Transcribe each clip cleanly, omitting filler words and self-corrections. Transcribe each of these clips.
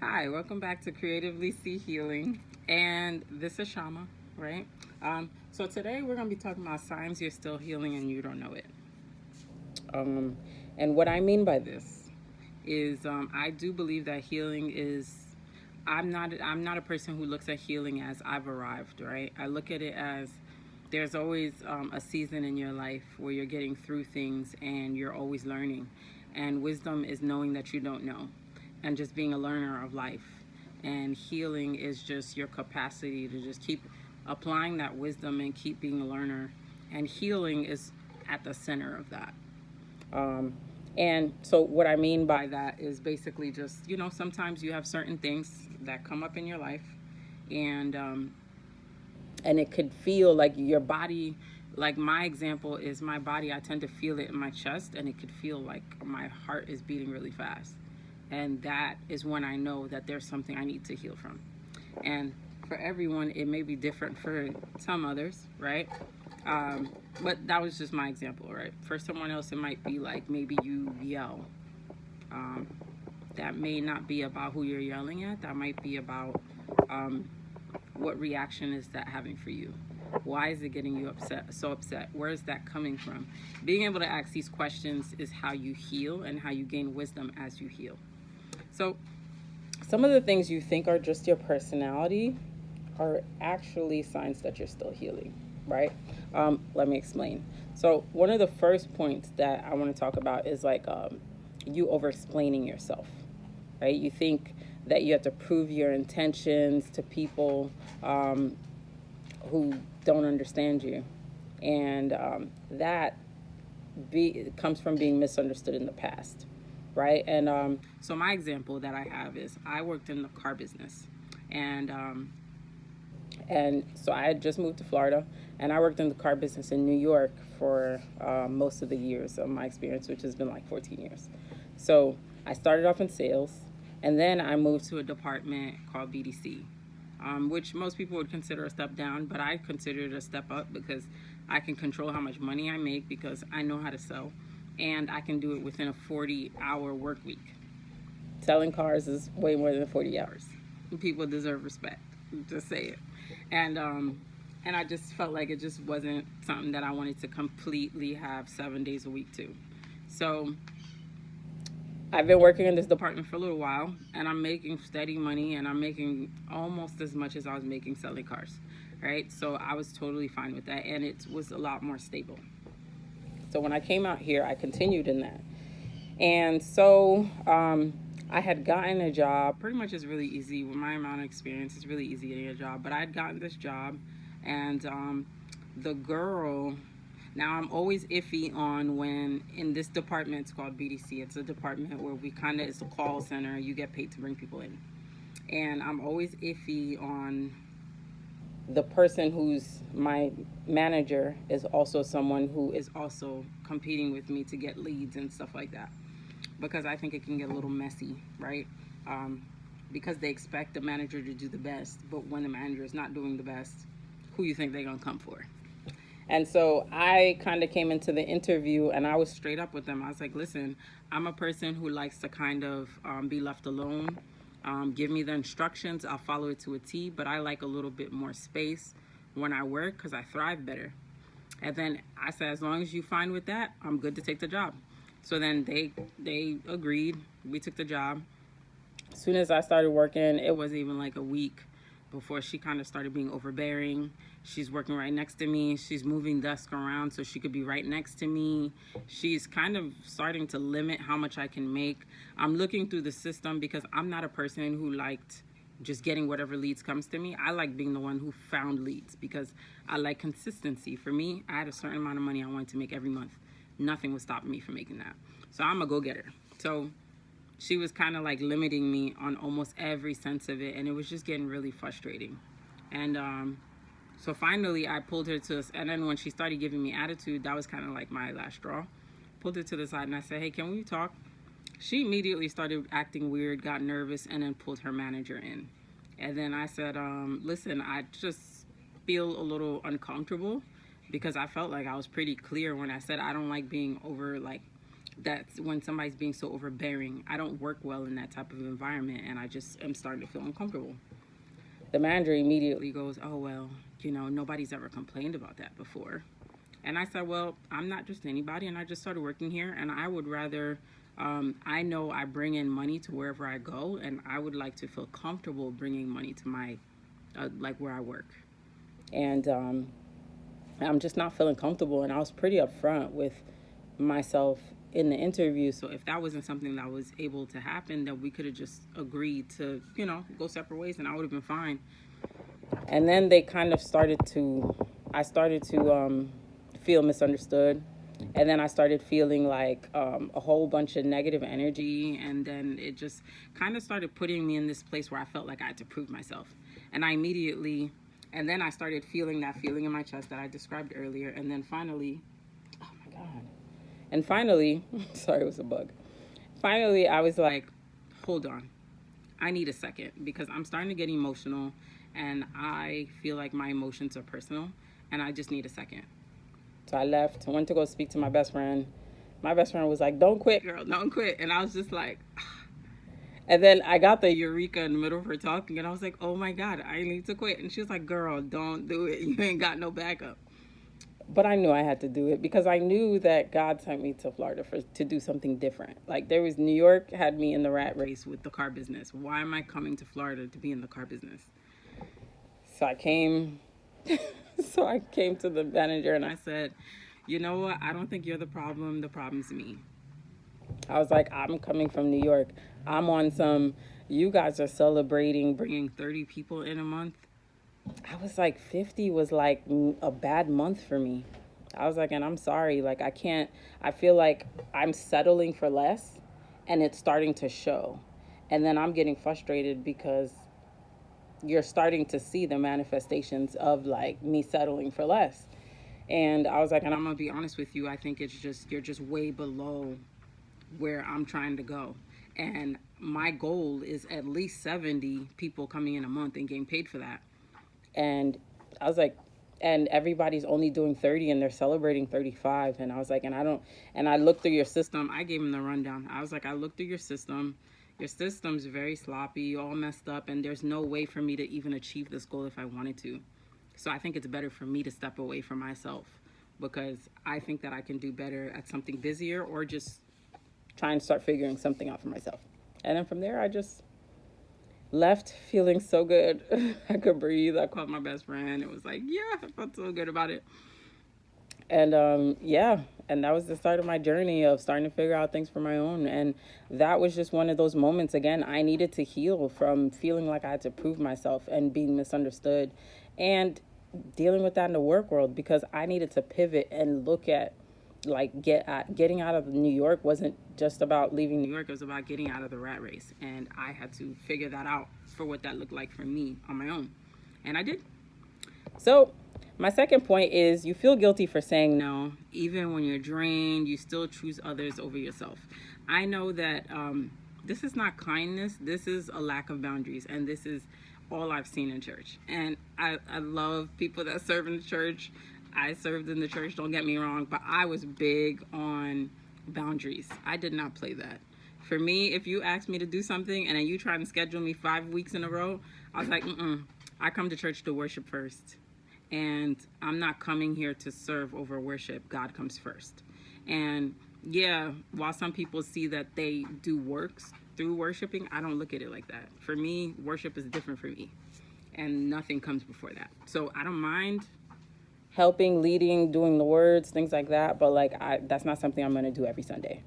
Hi, welcome back to Creatively See Healing. And this is Shama, right? So today we're going to be talking about signs you're still healing and you don't know it. Um, and what I mean by this is I do believe that healing is I'm not a person who looks at healing as I've arrived, right? I look at it as there's always a season in your life where you're getting through things and you're always learning. And wisdom is knowing that you don't know and just being a learner of life. And healing is just your capacity to just keep applying that wisdom and keep being a learner. And healing is at the center of that. Um, and so, what I mean by that is basically just, sometimes you have certain things that come up in your life, and and it could feel like your body. Like my example is my body. I tend to feel it in my chest, and it could feel like my heart is beating really fast, and that is when I know that there's something I need to heal from. And for everyone, it may be different for some others, right? Um, but that was just my example, right? For someone else, it might be like maybe you yell. Um, that may not be about who you're yelling at. That might be about um, what reaction is that having for you? Why is it getting you upset? So upset. Where is that coming from? Being able to ask these questions is how you heal and how you gain wisdom as you heal. So some of the things you think are just your personality are actually signs that you're still healing, right? Let me explain. So, one of the first points that I want to talk about is like you over explaining yourself, right? You think that you have to prove your intentions to people who don't understand you. And that comes from being misunderstood in the past, right? And so, my example that I have is I worked in the car business. And so I had just moved to Florida, and I worked in the car business in New York for most of the years of my experience, which has been like 14 years. So I started off in sales, and then I moved to a department called BDC, which most people would consider a step down, but I consider it a step up because I can control how much money I make because I know how to sell, and I can do it within a 40-hour work week. Selling cars is way more than 40 hours. People deserve respect. Just say it. And I just felt like it just wasn't something that I wanted to completely have 7 days a week to. So I've been working in this department for a little while, and I'm making steady money, and I'm making almost as much as I was making selling cars, right? So I was totally fine with that, and it was a lot more stable. So when I came out here, I continued in that. And so I had gotten a job. Pretty much it's really easy. With my amount of experience, it's really easy getting a job. But I had gotten this job, and the girl. Now I'm always iffy on when in this department. It's called BDC. It's a department where it's a call center. You get paid to bring people in, and I'm always iffy on the person who's my manager is also someone who is also competing with me to get leads and stuff like that, because I think it can get a little messy, right? Um, because they expect the manager to do the best, but when the manager is not doing the best, who you think they're gonna come for? And so I kind of came into the interview and I was straight up with them. I was like, listen, I'm a person who likes to kind of be left alone. Give me the instructions, I'll follow it to a T, but I like a little bit more space when I work because I thrive better. And then I said, as long as you fine with that, I'm good to take the job. So then they agreed. We took the job. As soon as I started working, it wasn't even like a week before she kind of started being overbearing. She's working right next to me. She's moving desk around so she could be right next to me. She's kind of starting to limit how much I can make. I'm looking through the system because I'm not a person who liked just getting whatever leads comes to me. I like being the one who found leads because I like consistency. For me, I had a certain amount of money I wanted to make every month. Nothing was stopping me from making that. So I'm a go-getter. So she was kind of like limiting me on almost every sense of it, and it was just getting really frustrating. And so finally I pulled her to, and then when she started giving me attitude, that was kind of like my last straw. Pulled her to the side and I said, hey, can we talk? She immediately started acting weird, got nervous, and then pulled her manager in. And then I said, listen, I just feel a little uncomfortable because I felt like I was pretty clear when I said I don't like being over like That's when somebody's being so overbearing. I don't work well in that type of environment, and I just am starting to feel uncomfortable. The manager immediately goes, "Oh, well, nobody's ever complained about that before." And I said, "Well, I'm not just anybody, and I just started working here, and I would rather, I know I bring in money to wherever I go, and I would like to feel comfortable bringing money to my, like where I work." And I'm just not feeling comfortable, and I was pretty upfront with myself in the interview. So if that wasn't something that was able to happen, then we could have just agreed to, go separate ways, and I would have been fine. And then they kind of I started to feel misunderstood. And then I started feeling like a whole bunch of negative energy. And then it just kind of started putting me in this place where I felt like I had to prove myself. And and then I started feeling that feeling in my chest that I described earlier. And then finally, oh my God. And finally, sorry, it was a bug. Finally, I was like, hold on. I need a second, because I'm starting to get emotional, and I feel like my emotions are personal, and I just need a second. So I left. I went to go speak to my best friend. My best friend was like, "Don't quit, girl. Don't quit." And I was just like, and then I got the eureka in the middle of her talking, and I was like, "Oh my God, I need to quit." And she was like, "Girl, don't do it. You ain't got no backup." But I knew I had to do it, because I knew that God sent me to Florida to do something different. Like, New York had me in the rat race with the car business. Why am I coming to Florida to be in the car business? So I came, so I came to the manager and I said, "You know what? I don't think you're the problem. The problem's me." I was like, "I'm coming from New York. I'm on you guys are celebrating bringing 30 people in a month." I was like, 50 was like a bad month for me. I was like, and I'm sorry, like I feel like I'm settling for less, and it's starting to show. And then I'm getting frustrated because you're starting to see the manifestations of like me settling for less. And I was like, and I'm gonna be honest with you, I think you're just way below where I'm trying to go. And my goal is at least 70 people coming in a month and getting paid for that. And I was like, and everybody's only doing 30 and they're celebrating 35. And I was like, and I looked through your system. I gave him the rundown. I was like, I looked through your system. Your system's very sloppy, all messed up, and there's no way for me to even achieve this goal if I wanted to. So I think it's better for me to step away from myself, because I think that I can do better at something busier, or just try and start figuring something out for myself. And then from there, I just left feeling so good. I could breathe. I called my best friend. It was like, yeah, I felt so good about it. And yeah, and that was the start of my journey of starting to figure out things for my own. And that was just one of those moments. Again, I needed to heal from feeling like I had to prove myself and being misunderstood, and dealing with that in the work world, because I needed to pivot and look at getting out of New York wasn't just about leaving New York. It was about getting out of the rat race, and I had to figure that out for what that looked like for me on my own, and I did. So my second point is, you feel guilty for saying no. Even when you're drained, you still choose others over yourself. I know that this is not kindness. This is a lack of boundaries, and this is all I've seen in church. And I love people that serve in the church. I served in the church, don't get me wrong, but I was big on boundaries. I did not play that. For me, if you ask me to do something and then you try and schedule me 5 weeks in a row, I was like, I come to church to worship first. And I'm not coming here to serve over worship. God comes first. And yeah, while some people see that they do works through worshiping, I don't look at it like that. For me, worship is different for me, and nothing comes before that. So I don't mind helping, leading, doing the words, things like that, but that's not something I'm going to do every Sunday.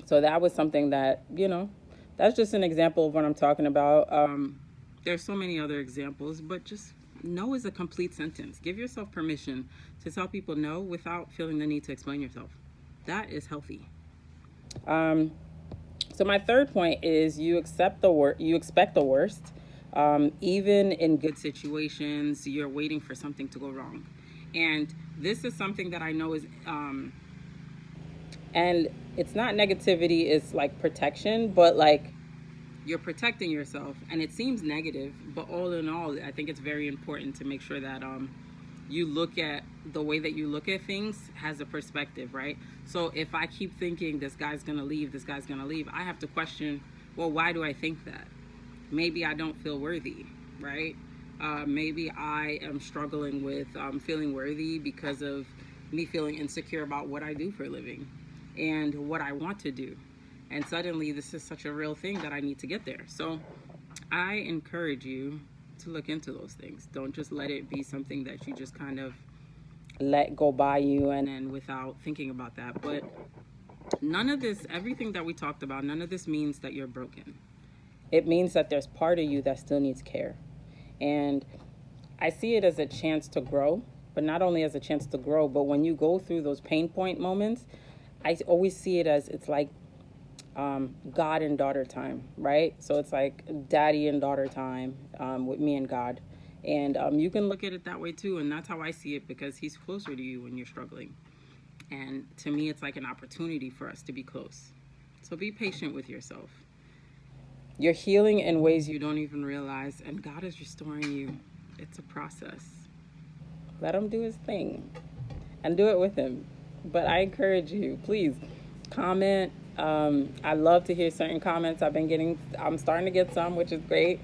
So that was something that, that's just an example of what I'm talking about. There's so many other examples, but just no is a complete sentence. Give yourself permission to tell people no without feeling the need to explain yourself. That is healthy. So my third point is, you expect the worst. Even in good situations, you're waiting for something to go wrong. And this is something that I know is, and it's not negativity, it's like protection, but like, you're protecting yourself, and it seems negative, but all in all, I think it's very important to make sure that you look at the way that you look at things has a perspective, right? So if I keep thinking this guy's gonna leave, this guy's gonna leave, I have to question, well, why do I think that? Maybe I don't feel worthy, right? Maybe I am struggling with feeling worthy because of me feeling insecure about what I do for a living and what I want to do. And suddenly, this is such a real thing that I need to get there. So I encourage you to look into those things. Don't just let it be something that you just kind of let go by you and then without thinking about that. But none of this, everything that we talked about, none of this means that you're broken. It means that there's part of you that still needs care. And I see it as a chance to grow, but not only as a chance to grow, but when you go through those pain point moments, I always see it as it's like God and daughter time, right? So it's like daddy and daughter time with me and God. And you can look at it that way too. And that's how I see it, because he's closer to you when you're struggling. And to me, it's like an opportunity for us to be close. So be patient with yourself. You're healing in ways you don't even realize, and God is restoring you. It's a process. Let him do his thing and do it with him. But I encourage you, please comment. I love to hear certain comments. I'm starting to get some, which is great.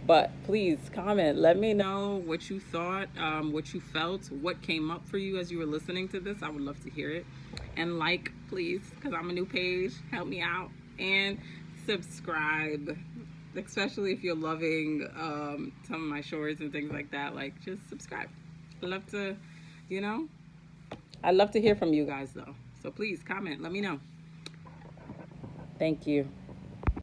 But please comment. Let me know what you thought, what you felt, what came up for you as you were listening to this. I would love to hear it. And like, please, because I'm a new page. Help me out. And subscribe, especially if you're loving some of my shorts and things like that. Like, just subscribe. I'd love to, I'd love to hear from you guys, though. So please comment. Let me know. Thank you.